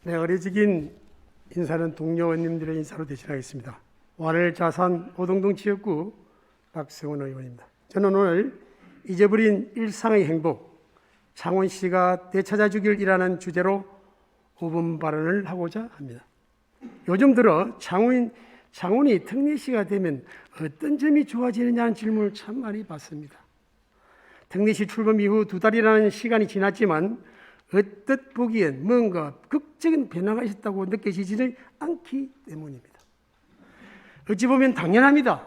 네, 어려지긴 인사는 동료 의원님들의 인사로 대신하겠습니다. 완을 자산 오동동 지역구 박성원 의원입니다. 저는 오늘 잊어버린 일상의 행복, 창원시가 되찾아주길이라는 주제로 5분 발언을 하고자 합니다. 요즘 들어 창원이 특례시가 되면 어떤 점이 좋아지느냐는 질문을 참 많이 받습니다. 특례시 출범 이후 2달이라는 시간이 지났지만 어뜻 보기엔 뭔가 극적인 변화가 있었다고 느껴지지는 않기 때문입니다. 어찌 보면 당연합니다.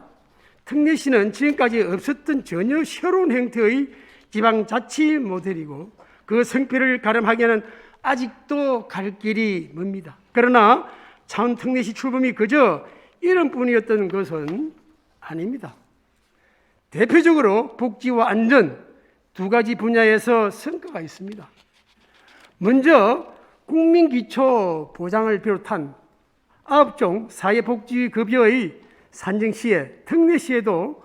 특례시는 지금까지 없었던 전혀 새로운 형태의 지방자치 모델이고 그 성패를 가름하기에는 아직도 갈 길이 멉니다. 그러나 창원 특례시 출범이 그저 이름뿐이었던 것은 아닙니다. 대표적으로 복지와 안전 두 가지 분야에서 성과가 있습니다. 먼저 국민기초보장을 비롯한 9종 사회복지급여의 산정 시에 특례시에도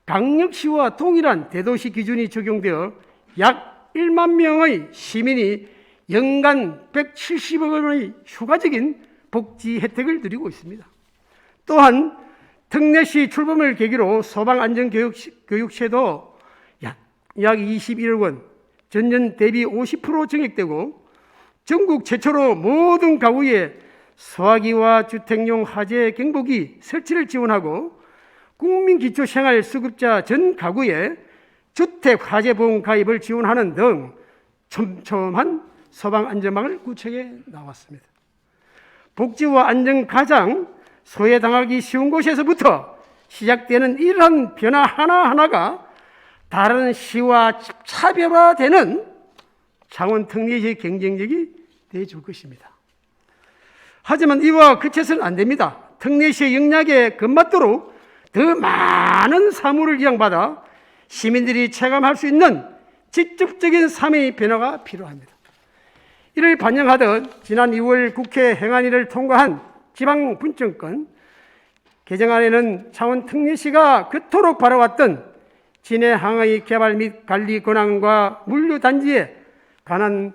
강력시와 동일한 대도시 기준이 적용되어 약 1만 명의 시민이 연간 170억 원의 추가적인 복지 혜택을 누리고 있습니다. 또한 특례시 출범을 계기로 소방안전교육세도 약 21억 원, 전년 대비 50% 증액되고 전국 최초로 모든 가구에 소화기와 주택용 화재 경보기 설치를 지원하고 국민기초생활수급자 전 가구에 주택 화재보험 가입을 지원하는 등 촘촘한 소방안전망을 구축해 나왔습니다. 복지와 안전 가장 소외당하기 쉬운 곳에서부터 시작되는 이러한 변화 하나하나가 다른 시와 차별화되는 창원 특례시의 경쟁력이 되어줄 것입니다. 하지만 이와 그쳐서는 안 됩니다. 특례시의 영락에 건맞도록 더 많은 사무를 이양받아 시민들이 체감할 수 있는 직접적인 삶의 변화가 필요합니다. 이를 반영하듯 지난 2월 국회 행안위를 통과한 지방분권권 개정안에는 창원 특례시가 그토록 바라왔던 진해 항의 개발 및 관리 권한과 물류단지에 관한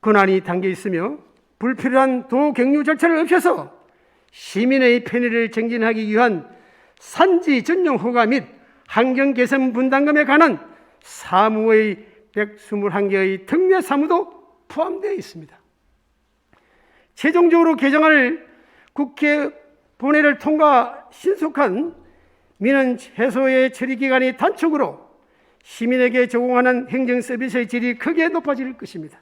권한이 담겨 있으며 불필요한 도경유 절차를 없애서 시민의 편의를 증진하기 위한 산지 전용 허가 및 환경 개선 분담금에 관한 사무의 121개의 특례 사무도 포함되어 있습니다. 최종적으로 개정안을 국회 본회의를 통과 신속한 민원 해소의 처리기간이 단축으로 시민에게 제공하는 행정서비스의 질이 크게 높아질 것입니다.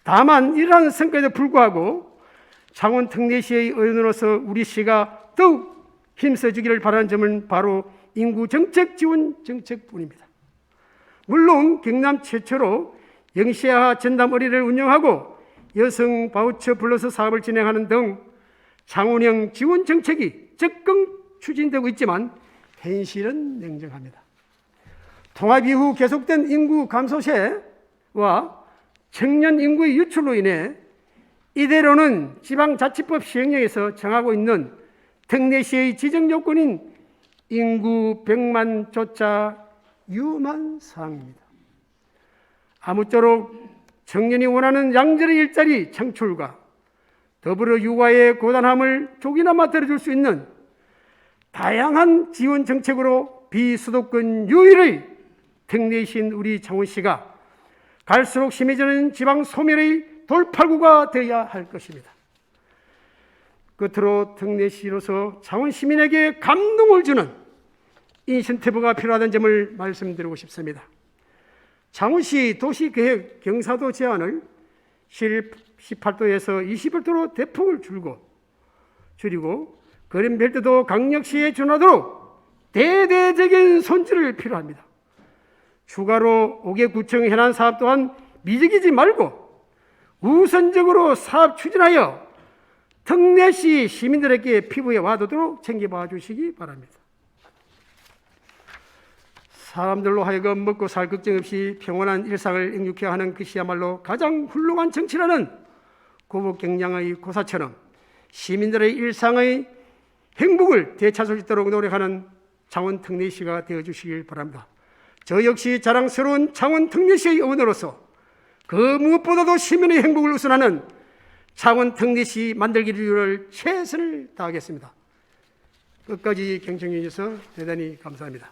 다만 이러한 성과에도 불구하고 창원 특례시의 의원으로서 우리 시가 더욱 힘써주기를 바라는 점은 바로 인구 정책 지원 정책뿐입니다. 물론 경남 최초로 영시हा 전담 어린이를 운영하고 여성 바우처 플러스 사업을 진행하는 등 창원형 지원 정책이 적극 추진되고 있지만 현실은 냉정합니다. 통합 이후 계속된 인구 감소세와 청년 인구의 유출로 인해 이대로는 지방자치법 시행령에서 정하고 있는 특례시의 지정 요건인 인구 100만조차 유만 사항입니다. 아무쪼록 청년이 원하는 양질의 일자리 창출과 더불어 육아의 고단함을 조금이나마 덜어줄 수 있는 다양한 지원 정책으로 비수도권 유일의 특례시인 우리 창원시가 갈수록 심해지는 지방 소멸의 돌파구가 되어야 할 것입니다. 끝으로 특례시로서 창원 시민에게 감동을 주는 인센티브가 필요하다는 점을 말씀드리고 싶습니다. 창원시 도시계획 경사도 제한을 실 18도에서 21도로 대폭을 줄이고 그린벨트도 강력시에 준하도록 대대적인 손질을 필요합니다. 추가로 5개 구청 현안 사업 또한 미적이지 말고 우선적으로 사업 추진하여 특례시 시민들에게 피부에 와닿도록 챙겨봐 주시기 바랍니다. 사람들로 하여금 먹고 살 걱정 없이 평온한 일상을 영육해야 하는 것이야말로 가장 훌륭한 정치라는 고복경량의 고사처럼 시민들의 일상의 행복을 되찾을 수 있도록 노력하는 창원 특례시가 되어주시길 바랍니다. 저 역시 자랑스러운 창원 특례시의 의원으로서 그 무엇보다도 시민의 행복을 우선하는 창원 특례시 만들기를 위해 최선을 다하겠습니다. 끝까지 경청해 주셔서 대단히 감사합니다.